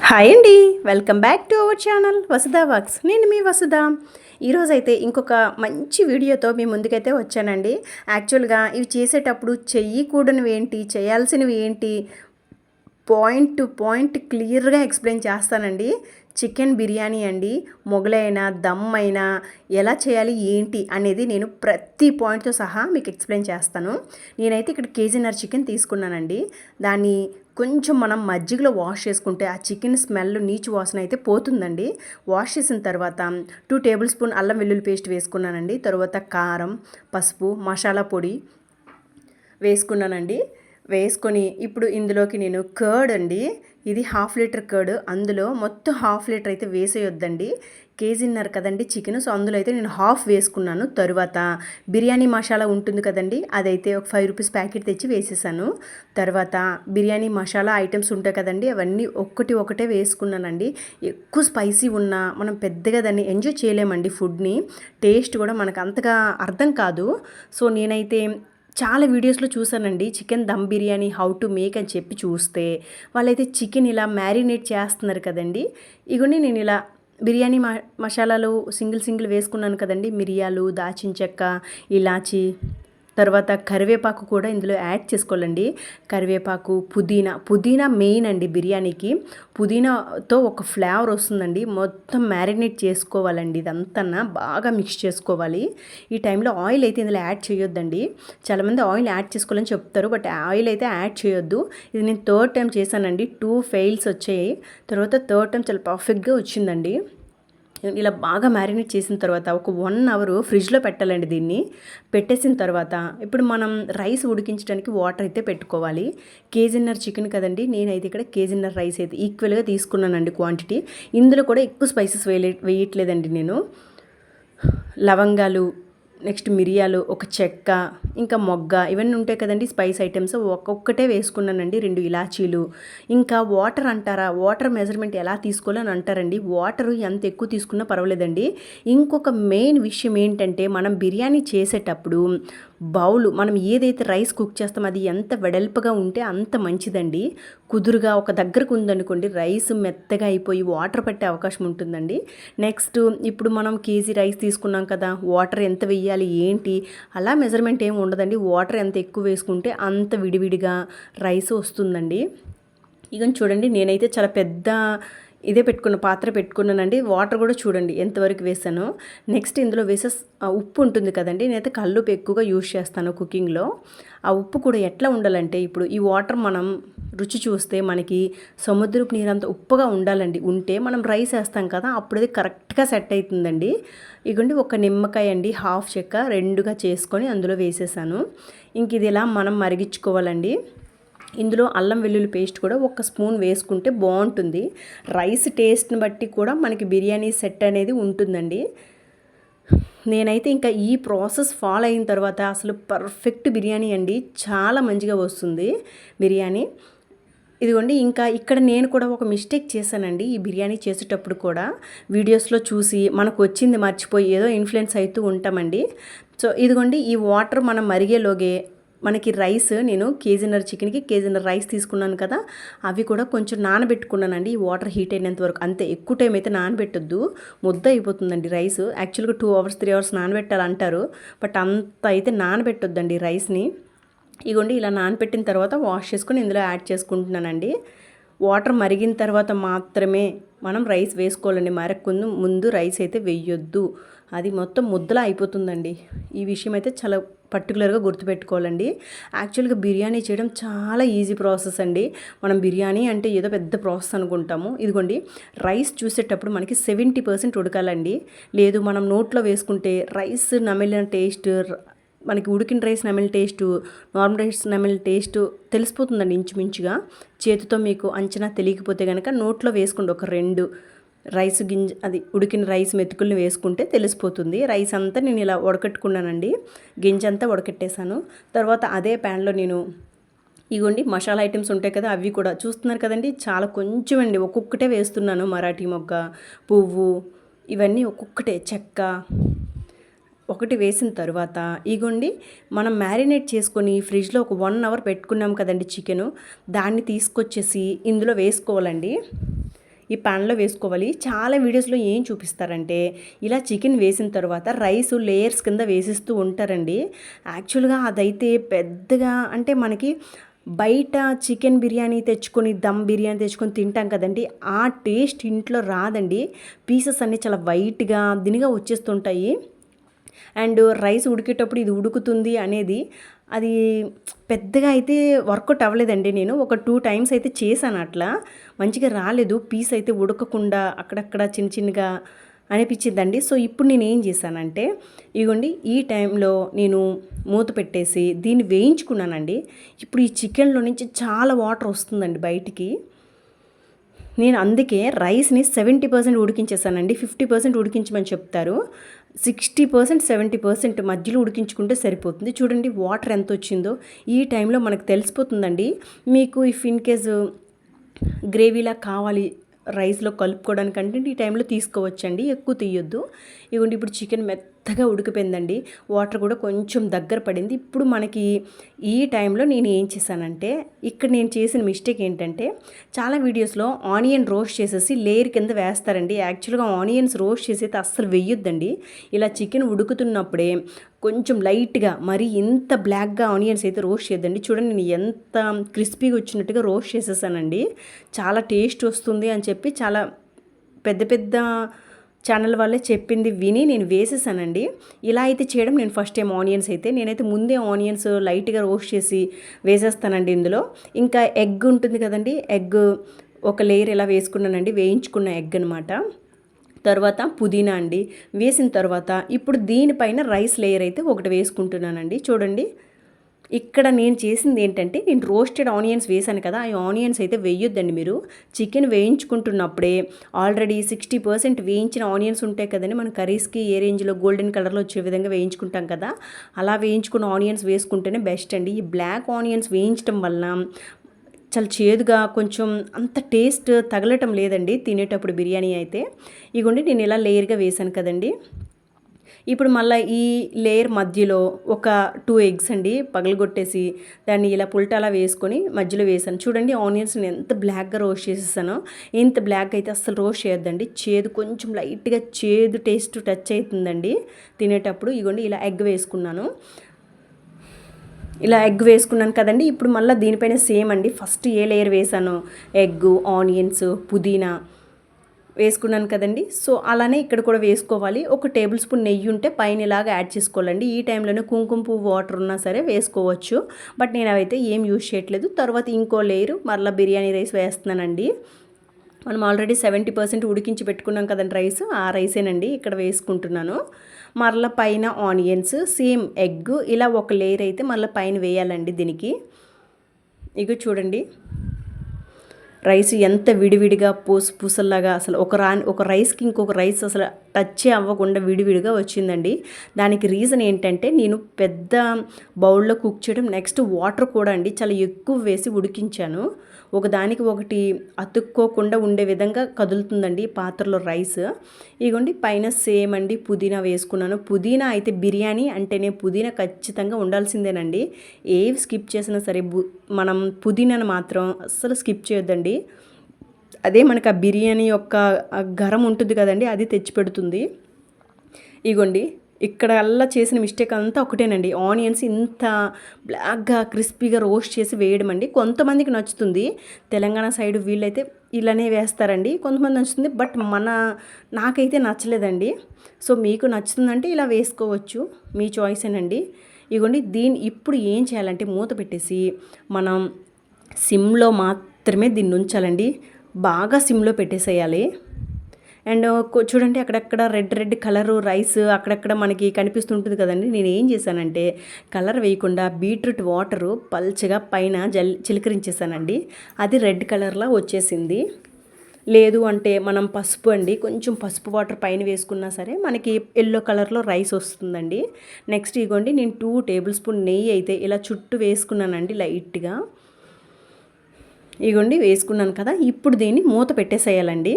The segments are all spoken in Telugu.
హాయ్ అండి. Welcome back to our channel Vasudha works. నేను మీ వసుధ. ఈరోజైతే ఇంకొక మంచి వీడియోతో మీ ముందుకైతే వచ్చానండి. యాక్చువల్గా ఇవి చేసేటప్పుడు చెయ్యకూడనివి ఏంటి, చేయాల్సినవి ఏంటి, పాయింట్ టు పాయింట్ క్లియర్గా ఎక్స్ప్లెయిన్ చేస్తానండి. చికెన్ బిర్యానీ అండి, మొగలైనా దమ్ అయినా ఎలా చేయాలి ఏంటి అనేది నేను ప్రతి పాయింట్తో సహా మీకు ఎక్స్ప్లెయిన్ చేస్తాను. నేనైతే ఇక్కడ కేజీన్నర చికెన్ తీసుకున్నానండి. దాన్ని కొంచెం మనం మజ్జిగలో వాష్ చేసుకుంటే ఆ చికెన్ స్మెల్ నీచు వాసన అయితే పోతుందండి. వాష్ చేసిన తర్వాత 2 టేబుల్ స్పూన్ అల్లం వెల్లుల్లి పేస్ట్ వేసుకున్నానండి. తర్వాత కారం, పసుపు, మసాలా పొడి వేసుకున్నానండి. వేసుకొని ఇప్పుడు ఇందులోకి నేను కర్డ్ అండి, ఇది 1/2 లీటర్ కర్డ్, అందులో మొత్తం 1/2 లీటర్ అయితే వేసేయొద్దండి. కేజీన్నర కదండి చికెన్, సో అందులో అయితే నేను 1/2 వేసుకున్నాను. తర్వాత బిర్యానీ మసాలా ఉంటుంది కదండి, అదైతే ఒక 5 రూపీస్ ప్యాకెట్ తెచ్చి వేసేసాను. తర్వాత బిర్యానీ మసాలా ఐటమ్స్ ఉంటాయి కదండి, అవన్నీ ఒకటే వేసుకున్నానండి. ఎక్కువ స్పైసీ ఉన్నా మనం పెద్దగా దాన్ని ఎంజాయ్ చేయలేమండి. ఫుడ్ని టేస్ట్ కూడా మనకు అంతగా అర్థం కాదు. సో నేనైతే చాలా వీడియోస్లో చూసానండి, chicken dum biryani how to make అని చెప్పి చూస్తే వాళ్ళైతే చికెన్ ఇలా మ్యారినేట్ చేస్తున్నారు కదండి. ఇగోండి నేను ఇలా బిర్యానీ మసాలాలు సింగిల్ వేసుకున్నాను కదండి. మిరియాలు, దాల్చిన చెక్క, ఇలాచి, తర్వాత కరివేపాకు కూడా ఇందులో యాడ్ చేసుకోవాలండి. కరివేపాకు, పుదీనా మెయిన్ అండి బిర్యానీకి. పుదీనాతో ఒక ఫ్లేవర్ వస్తుందండి. మొత్తం మ్యారినేట్ చేసుకోవాలండి, ఇదంతా బాగా మిక్స్ చేసుకోవాలి. ఈ టైంలో ఆయిల్ అయితే ఇందులో యాడ్ చేయొద్దండి. చాలామంది ఆయిల్ యాడ్ చేసుకోవాలని చెప్తారు, బట్ ఆయిల్ అయితే యాడ్ చేయొద్దు. ఇది నేను 3rd టైం చేశానండి, 2 ఫెయిల్స్ వచ్చాయి. తర్వాత 3rd టైం చాలా పర్ఫెక్ట్గా వచ్చిందండి. ఇలా బాగా మ్యారినేట్ చేసిన తర్వాత ఒక 1 అవర్ ఫ్రిడ్జ్లో పెట్టాలండి. దీన్ని పెట్టేసిన తర్వాత ఇప్పుడు మనం రైస్ ఉడికించడానికి వాటర్ అయితే పెట్టుకోవాలి. కేజీన్నర చికెన్ కదండి, నేనైతే ఇక్కడ కేజీన్నర రైస్ అయితే ఈక్వల్గా తీసుకున్నానండి క్వాంటిటీ. ఇందులో కూడా ఎక్కువ స్పైసెస్ వేయట్లేదండి నేను. లవంగాలు, నెక్స్ట్ మిరియాలు, ఒక చెక్క, ఇంకా మొగ్గ, ఇవన్నీ ఉంటాయి కదండి స్పైస్ ఐటమ్స్, ఒక్కొక్కటే వేసుకున్నానండి. 2 ఇలాచీలు. ఇంకా వాటర్ అంటారా, వాటర్ మెజర్మెంట్ ఎలా తీసుకోవాలని అంటారండి. వాటర్ ఎంత ఎక్కువ తీసుకున్నా పర్వాలేదండి. ఇంకొక మెయిన్ విషయం ఏంటంటే, మనం బిర్యానీ చేసేటప్పుడు బౌలు మనం ఏదైతే రైస్ కుక్ చేస్తామో అది ఎంత వెడల్పుగా ఉంటే అంత మంచిదండి. కుదురుగా ఒక దగ్గరకు ఉందనుకోండి, రైస్ మెత్తగా అయిపోయి వాటర్ పట్టే అవకాశం ఉంటుందండి. నెక్స్ట్ ఇప్పుడు మనం కేజీ రైస్ తీసుకున్నాం కదా, వాటర్ ఎంత వేయాలి ఏంటి అలా మెజర్మెంట్ ఏమి ఉండదండి. వాటర్ ఎంత ఎక్కువ వేసుకుంటే అంత విడివిడిగా రైస్ వస్తుందండి. ఇక చూడండి, నేనైతే చాలా పెద్ద పాత్ర పెట్టుకున్నానండి. వాటర్ కూడా చూడండి ఎంతవరకు వేసాను. నెక్స్ట్ ఇందులో ఉప్పు ఉంటుంది కదండి, నేనైతే కల్లుప్పు ఎక్కువగా యూజ్ చేస్తాను కుకింగ్లో. ఆ ఉప్పు కూడా ఎట్లా ఉండాలంటే, ఇప్పుడు ఈ వాటర్ మనం రుచి చూస్తే మనకి సముద్రపు నీరంత ఉప్పుగా ఉండాలండి. ఉంటే మనం రైస్ వేస్తాం కదా, అప్పుడు అది కరెక్ట్గా సెట్ అవుతుందండి. ఇగోండి ఒక నిమ్మకాయ అండి, 1/2 చెక్క 2గా చేసుకొని అందులో వేసేసాను. ఇంక ఇది ఇలా మనం మరిగించుకోవాలండి. ఇందులో అల్లం వెల్లుల్లి పేస్ట్ కూడా 1 స్పూన్ వేసుకుంటే బాగుంటుంది. రైస్ టేస్ట్ని బట్టి కూడా మనకి బిర్యానీ సెట్ అనేది ఉంటుందండి. నేనైతే ఇంకా ఈ ప్రాసెస్ ఫాలో అయిన తర్వాత అసలు పర్ఫెక్ట్ బిర్యానీ అండి, చాలా మంచిగా వస్తుంది బిర్యానీ. ఇదిగోండి, ఇంకా ఇక్కడ నేను కూడా ఒక మిస్టేక్ చేశానండి. ఈ బిర్యానీ చేసేటప్పుడు కూడా వీడియోస్లో చూసి మనకు వచ్చింది మర్చిపోయి ఏదో ఇన్ఫ్లుయెన్స్ అవుతూ ఉంటామండి. సో ఇదిగోండి, ఈ వాటర్ మనం మరిగేలోగే మనకి రైస్, నేను కేజీన్నర చికెన్కి కేజీన్నర రైస్ తీసుకున్నాను కదా, అవి కూడా కొంచెం నానబెట్టుకున్నానండి. ఈ వాటర్ హీట్ అయినంత వరకు, అంతే, ఎక్కువ టైం అయితే నానబెట్టొద్దు, ముద్ద అయిపోతుందండి రైస్. యాక్చువల్గా 2 అవర్స్ 3 అవర్స్ నానబెట్టాలంటారు, బట్ అంత అయితే నానబెట్టొద్దండి రైస్ని. ఇగోండి ఇలా నానబెట్టిన తర్వాత వాష్ చేసుకొని ఇందులో యాడ్ చేసుకుంటున్నానండి. వాటర్ మరిగిన తర్వాత మాత్రమే మనం రైస్ వేసుకోవాలండి. ముందు రైస్ అయితే వేయొద్దు, అది మొత్తం ముద్దలా అయిపోతుందండి. ఈ విషయం అయితే చాలా పర్టికులర్గా గుర్తుపెట్టుకోవాలండి. యాక్చువల్గా బిర్యానీ చేయడం చాలా ఈజీ ప్రాసెస్ అండి. మనం బిర్యానీ అంటే ఏదో పెద్ద ప్రాసెస్ అనుకుంటాము. ఇదిగోండి, రైస్ చూసేటప్పుడు మనకి 70% ఉడకాలండి. లేదు మనం నోట్లో వేసుకుంటే రైస్ నమిలిన టేస్ట్, మనకి ఉడికిన రైస్ నమిలిన టేస్టు, నార్మల్ రైస్ నమిలిన టేస్టు తెలిసిపోతుందండి ఇంచుమించుగా. చేతితో మీకు అంచనా తెలియకపోతే కనుక నోట్లో వేసుకోండి, ఒక 2 రైస్ గింజ, అది ఉడికిన రైస్ మెతుకుల్ని వేసుకుంటే తెలిసిపోతుంది. రైస్ అంతా నేను ఇలా ఉడకట్టుకున్నానండి, గింజ అంతా ఉడకట్టేశాను. తర్వాత అదే ప్యాన్లో నేను ఇగోండి మసాలా ఐటమ్స్ ఉంటాయి కదా, అవి కూడా చూస్తున్నారు కదండి, చాలా కొంచెం అండి, ఒక్కొక్కటే వేస్తున్నాను. మరాఠీ మొగ్గ, పువ్వు, ఇవన్నీ ఒక్కొక్కటే, చెక్క ఒకటి వేసిన తర్వాత ఇగోండి, మనం మ్యారినేట్ చేసుకొని ఫ్రిడ్జ్లో ఒక 1 అవర్ పెట్టుకున్నాం కదండి చికెను, దాన్ని తీసుకొచ్చేసి ఇందులో వేసుకోవాలండి. ఈ పాన్లో వేసుకోవాలి. చాలా వీడియోస్లో ఏం చూపిస్తారంటే ఇలా చికెన్ వేసిన తర్వాత రైస్ లేయర్స్ కింద వేసిస్తూ ఉంటారండి. యాక్చువల్గా అదైతే పెద్దగా అంటే మనకి బయట చికెన్ బిర్యానీ తెచ్చుకొని దమ్ బిర్యానీ తెచ్చుకొని తింటాం కదండి, ఆ టేస్ట్ ఇంట్లో రాదండి. పీసెస్ అన్నీ చాలా వైట్గా దినిగా వచ్చేస్తుంటాయి. అండ్ రైస్ ఉడికేటప్పుడు ఇది ఉడుకుతుంది అనేది అది పెద్దగా అయితే వర్కౌట్ అవ్వలేదండి. నేను ఒక 2 టైమ్స్ అయితే చేశాను, అట్లా మంచిగా రాలేదు. పీస్ అయితే ఉడకకుండా అక్కడక్కడ చిన్న చిన్నగా అనిపించిందండి. సో ఇప్పుడు నేను ఏం చేశానంటే ఇగోండి ఈ టైంలో నేను మూత పెట్టేసి దీన్ని వేయించుకున్నానండి. ఇప్పుడు ఈ చికెన్లో నుంచి చాలా వాటర్ వస్తుందండి బయటికి. నేను అందుకే రైస్ని 70% ఉడికించేసానండి. 50% ఉడికించమని చెప్తారు. 60% 70% మధ్యలో ఉడికించుకుంటే సరిపోతుంది. చూడండి వాటర్ ఎంత వచ్చిందో. ఈ టైంలో మనకు తెలిసిపోతుందండి. మీకు ఇఫ్ ఇన్ కేస్ గ్రేవీలా కావాలి రైస్లో కలుపుకోవడానికంటే ఈ టైంలో తీసుకోవచ్చండి, ఎక్కువ తీయొద్దు. ఇవ్వండి ఇప్పుడు చికెన్ మెత్తగా ఉడికిపోయిందండి, వాటర్ కూడా కొంచెం దగ్గర పడింది. ఇప్పుడు మనకి ఈ టైంలో నేను ఏం చేశానంటే ఇక్కడ నేను చేసిన మిస్టేక్ ఏంటంటే చాలా వీడియోస్లో ఆనియన్ రోస్ట్ చేసేసి లేయర్ కింద వేస్తారండి. యాక్చువల్గా ఆనియన్స్ రోస్ట్ చేసి అయితే అస్సలు వేయొద్దండి. ఇలా చికెన్ ఉడుకుతున్నప్పుడే కొంచెం లైట్గా, మరి ఇంత బ్లాక్గా ఆనియన్స్ అయితే రోస్ట్ చేయొద్దండి. చూడండి నేను ఎంత క్రిస్పీగా వచ్చినట్టుగా రోస్ట్ చేసేసానండి. చాలా టేస్ట్ వస్తుంది అని చెప్పి చాలా పెద్ద పెద్ద ఛానల్ వాళ్ళే చెప్పింది విని నేను వేసేసానండి. ఇలా అయితే చేయడం నేను ఫస్ట్ టైం. ఆనియన్స్ అయితే నేనైతే ముందే ఆనియన్స్ లైట్గా రోస్ట్ చేసి వేసేస్తానండి ఇందులో. ఇంకా ఎగ్ ఉంటుంది కదండి, ఎగ్ ఒక లేయర్ ఇలా వేసుకున్నానండి, వేయించుకున్న ఎగ్ అనమాట. తర్వాత పుదీనా అండి వేసిన తర్వాత ఇప్పుడు దీనిపైన రైస్ లేయర్ అయితే ఒకటి వేసుకుంటున్నానండి. చూడండి ఇక్కడ నేను చేసింది ఏంటంటే నేను రోస్టెడ్ ఆనియన్స్ వేసాను కదా, ఆ ఆనియన్స్ అయితే వేయొద్దండి మీరు. చికెన్ వేయించుకుంటున్నప్పుడే ఆల్రెడీ 60% వేయించిన ఆనియన్స్ ఉంటాయి కదండి, మన కర్రీస్కి ఏ రేంజ్లో గోల్డెన్ కలర్లో వచ్చే విధంగా వేయించుకుంటాం కదా, అలా వేయించుకున్న ఆనియన్స్ వేసుకుంటేనే బెస్ట్ అండి. ఈ బ్లాక్ ఆనియన్స్ వేయించడం వలన చాలా చేదుగా కొంచెం అంత టేస్ట్ తగలటం లేదండి తినేటప్పుడు బిర్యానీ అయితే. ఇగోండి నేను ఇలా లేయర్గా వేసాను కదండి. ఇప్పుడు మళ్ళీ ఈ లేయర్ మధ్యలో ఒక 2 ఎగ్స్ అండి పగలగొట్టేసి దాన్ని ఇలా పుల్టాలా వేసుకొని మధ్యలో వేసాను. చూడండి ఆనియన్స్ని ఎంత బ్లాక్గా రోస్ట్ చేసేసానో. ఇంత బ్లాక్ అయితే అస్సలు రోస్ట్ చేయొద్దండి, చేదు కొంచెం లైట్గా చేదు టేస్ట్ టచ్ అవుతుందండి తినేటప్పుడు. ఇగోండి ఇలా ఎగ్ వేసుకున్నాను. ఇలా ఎగ్ వేసుకున్నాను కదండి. ఇప్పుడు మళ్ళీ దీనిపైన సేమ్ అండి, ఫస్ట్ ఏ లేయర్ వేసాను ఎగ్, ఆనియన్స్, పుదీనా వేసుకున్నాను కదండి. సో అలానే ఇక్కడ కూడా వేసుకోవాలి. ఒక టేబుల్ స్పూన్ నెయ్యి ఉంటే పైన ఇలాగా యాడ్ చేసుకోవాలండి. ఈ టైంలోనే కుంకుమ పువ్వు వాటర్ ఉన్నా సరే వేసుకోవచ్చు, బట్ నేను అవైతే ఏం యూజ్ చేయట్లేదు. తర్వాత ఇంకో లేయరు మరలా బిర్యానీ రైస్ వేస్తున్నానండి. మనం ఆల్రెడీ 70% ఉడికించి పెట్టుకున్నాం కదండి రైస్, ఆ రైసేనండి ఇక్కడ వేసుకుంటున్నాను. మరలా పైన ఆనియన్స్, సేమ్ ఎగ్, ఇలా ఒక లేయర్ అయితే మళ్ళీ పైన వేయాలండి దీనికి. ఇక చూడండి రైస్ ఎంత విడివిడిగా పూసల్లాగా అసలు ఒక రైస్కి ఇంకొక రైస్ అసలు టచ్ అవ్వకుండా విడివిడిగా వచ్చిందండి. దానికి రీజన్ ఏంటంటే నేను పెద్ద బౌల్లో కుక్ చేయడం, నెక్స్ట్ వాటర్ కూడా అండి చాలా ఎక్కువ వేసి ఉడికించాను. ఒకదానికి ఒకటి అతుక్కోకుండా ఉండే విధంగా కదులుతుందండి పాత్రలో రైస్. ఇగోండి పైన సేమ్ అండి పుదీనా వేసుకున్నాను. పుదీనా అయితే బిర్యానీ అంటేనే పుదీనా ఖచ్చితంగా ఉండాల్సిందేనండి. ఏవి స్కిప్ చేసినా సరే మనం పుదీనాను మాత్రం అస్సలు స్కిప్ చేయొద్దండి. అదే మనకు ఆ బిర్యానీ యొక్క గరం ఉంటుంది కదండి, అది తెచ్చిపెడుతుంది. ఇగోండి ఇక్కడ అల్లా చేసిన మిస్టేక్ అంతా ఒకటేనండి, ఆనియన్స్ ఇంత బ్లాక్గా క్రిస్పీగా రోస్ట్ చేసి వేయడం అండి. కొంతమందికి నచ్చుతుంది, తెలంగాణ సైడ్ వీళ్ళైతే ఇలానే వేస్తారండి, కొంతమంది నచ్చుతుంది, బట్ నాకైతే నచ్చలేదండి. సో మీకు నచ్చుతుందంటే ఇలా వేసుకోవచ్చు, మీ చాయిసేనండి. ఇగోండి ఇప్పుడు ఏం చేయాలంటే మూత పెట్టేసి మనం సిమ్లో మాత్రమే దీన్ని ఉంచాలండి. బాగా సిమ్లో పెట్టేసేయాలి. అండ్ చూడండి అక్కడక్కడ రెడ్ కలరు రైస్ అక్కడక్కడ మనకి కనిపిస్తుంటుంది కదండి. నేను ఏం చేశానంటే కలర్ వేయకుండా బీట్రూట్ వాటరు పల్చగా పైన చిలకరించేసానండి. అది రెడ్ కలర్లా వచ్చేసింది. లేదు అంటే మనం పసుపు అండి, కొంచెం పసుపు వాటర్ పైన వేసుకున్నా సరే మనకి ఎల్లో కలర్లో రైస్ వస్తుందండి. నెక్స్ట్ ఇగోండి నేను 2 టేబుల్ స్పూన్ నెయ్యి అయితే ఇలా చుట్టూ వేసుకున్నానండి లైట్గా. ఇగోండి వేసుకున్నాను కదా. ఇప్పుడు దీన్ని మూత పెట్టేసేయాలండి.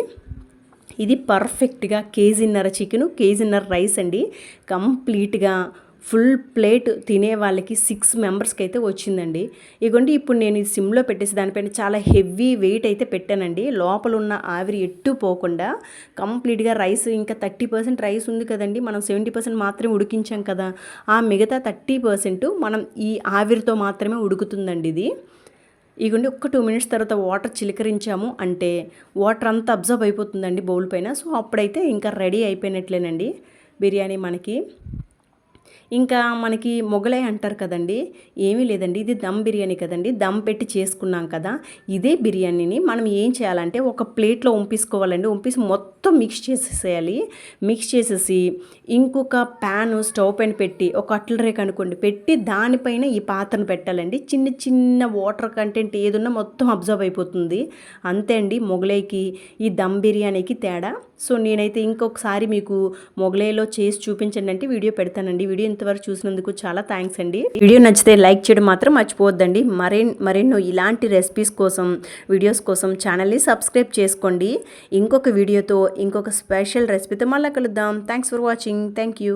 ఇది పర్ఫెక్ట్గా కేజీన్నర చికెను, కేజీన్నర రైస్ అండి. కంప్లీట్గా ఫుల్ ప్లేట్ తినే వాళ్ళకి 6 మెంబర్స్కి అయితే వచ్చిందండి. ఇగోండి ఇప్పుడు నేను ఈ సిమ్లో పెట్టేసి దానిపైన చాలా హెవీ వెయిట్ అయితే పెట్టానండి. లోపల ఉన్న ఆవిరి ఎట్టు పోకుండా కంప్లీట్గా రైస్ ఇంకా 30% రైస్ ఉంది కదండి, మనం 70% మాత్రమే ఉడికించాం కదా, ఆ మిగతా 30% మనం ఈ ఆవిరితో మాత్రమే ఉడుకుతుందండి ఇది. ఇగోండి ఒక్క 2 మినిట్స్ తర్వాత వాటర్ చిలకరించాము అంటే వాటర్ అంతా అబ్జర్వ్ అయిపోతుందండి బౌల్ పైన. సో అప్పుడైతే ఇంకా రెడీ అయిపోయినట్లేనండి బిర్యానీ మనకి. ఇంకా మనకి మొగలై అంటారు కదండి, ఏమీ లేదండి, ఇది దమ్ బిర్యానీ కదండి, దమ్ పెట్టి చేసుకున్నాం కదా, ఇదే బిర్యానీని మనం ఏం చేయాలంటే ఒక ప్లేట్లో వంపేసుకోవాలండి. వంపేసి మొత్తం మిక్స్ చేసేసేయాలి. మిక్స్ చేసేసి ఇంకొక ప్యాను స్టవ్ పైన పెట్టి ఒక అట్ల రేక్ అనుకోండి పెట్టి దానిపైన ఈ పాత్రను పెట్టాలండి. చిన్న చిన్న వాటర్ కంటెంట్ ఏదున్నా మొత్తం అబ్జర్వ్ అయిపోతుంది. అంతే అండి మొగలైకి ఈ దమ్ బిర్యానీకి తేడా. సో నేనైతే ఇంకొకసారి మీకు మొగలైలో చేసి చూపించండి అంటే వీడియో పెడతానండి. వీడియో ఇంతవరకు చూసినందుకు చాలా థ్యాంక్స్ అండి. వీడియో నచ్చితే లైక్ చేయడం మాత్రం మర్చిపోవద్దండి. మరెన్నో ఇలాంటి రెసిపీస్ కోసం, వీడియోస్ కోసం ఛానల్ని సబ్స్క్రైబ్ చేసుకోండి. ఇంకొక వీడియోతో ఇంకొక స్పెషల్ రెసిపీతో మళ్ళీ కలుద్దాం. Thanks for watching. Thank you.